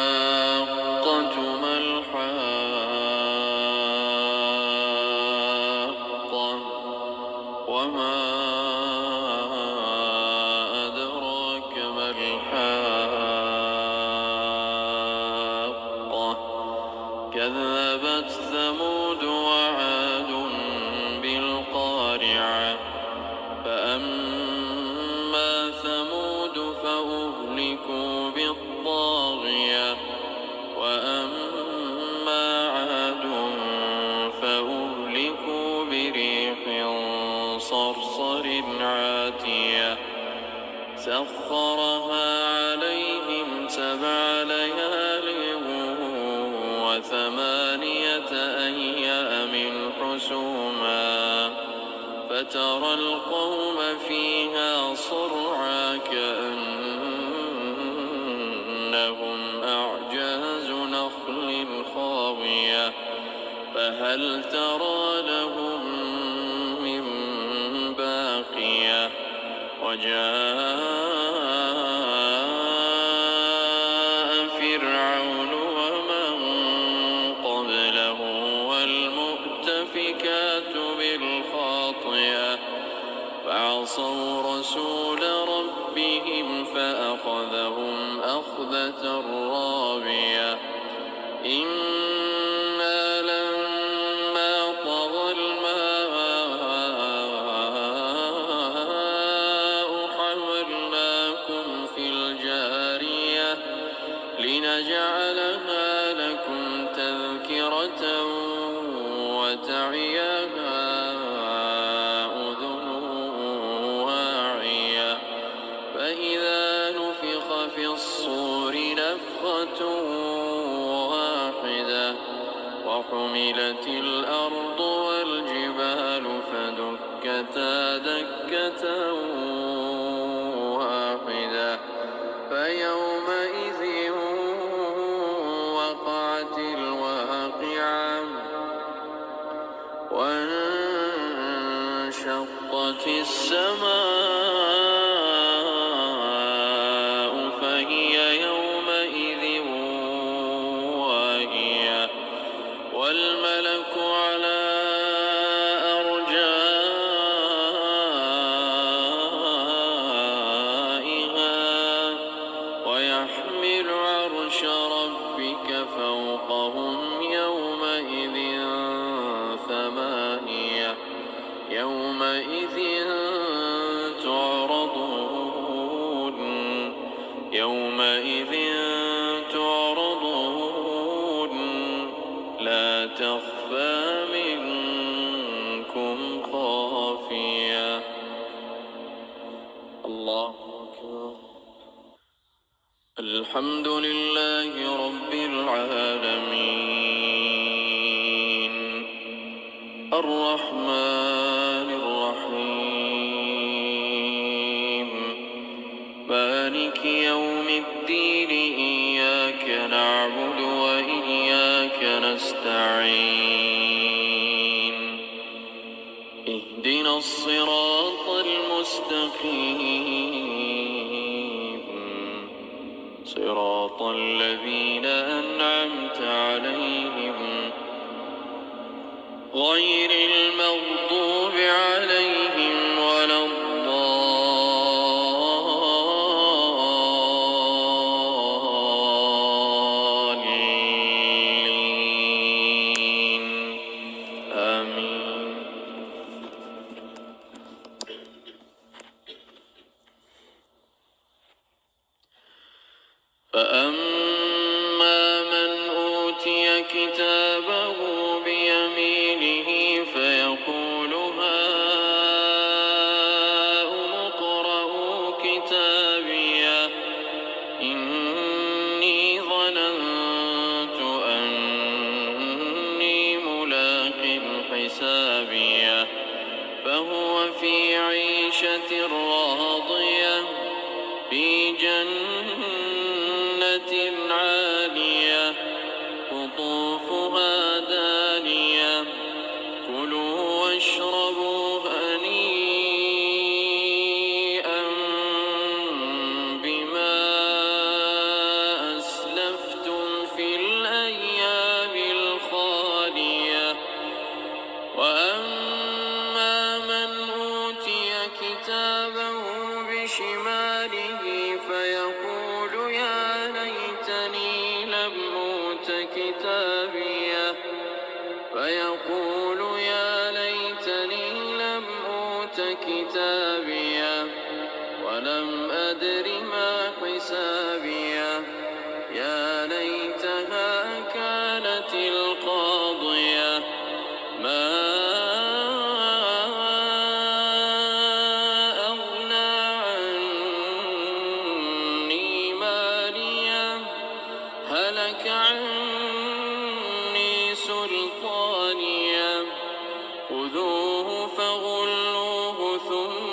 الحاقة ما الحاقة وما أدراك ما الحاقة كذبت ثمود وعاد بالقارعة فأما ثمود فأهلكوا بالطاغية وأما عاد فأهلكوا بريح صرصر عاتية سخرها عليهم 7 ليال و8 أيام حسوما فترى القوم فيها صرعى كأنهم أعجاز نخل خاوية فهل ترى لهم من باقية وجاء فرعون ومن قبله والمؤتفكات بالخاطئة فعصوا رسول ربهم فأخذهم أخذة رابية إنا لما طغى الماء حملناكم في الجارية لنجعلها لكم تذكرة وتعيها أذن واعية فإذا نفخ في الصور نفخة واحدة وحملت الأرض والجبال فدكتا دكة واحدة فيومئذ وقعت الواقعة وانشقت السماء فهي يومئذ واهية والملك على أرجائها ويحمل عرش ربك فوقهم يومئذ 8 يومئذ تعرضون لا تخفى منكم خافية الله أكبر الحمد لله رب العالمين الرحمن الرحيم مالك يوم الدين إياك نعبد وإياك نستعين اهدنا الصراط المستقيم صراط الذين أنعمت عليهم غير المغضوب عليهم ولا الضالين آمين فأما من أوتي كتابه بيمينه فيقول هاؤم اقرءوا كتابيه إني ظننت أني ملاق حسابيه فهو في عيشة راضية في جنة عالية قطوفها دانية كلوا واشربوا هنيئا شماله فيقول يا ليتني لم أوت كتابيه ولم أدر ما حسابيه يا ليتها كانت القاضية ما أغنى عني ماليه هلك عني سلطانيه خذوه فغلوه ثم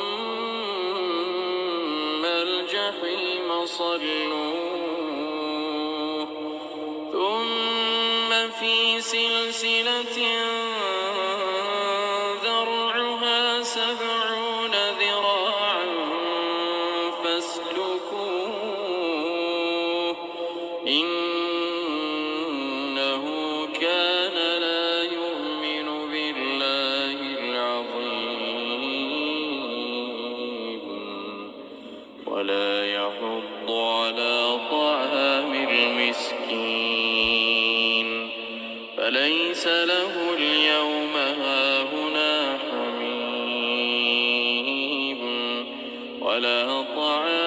الجحيم صلوه ثم في سلسلة ذرعها 70 ذراعا فاسلكوه إنه كان لا يؤمن بالله العظيم ولا يحض على طعام المسكين فليس له اليوم هاهنا حميم ولا طعام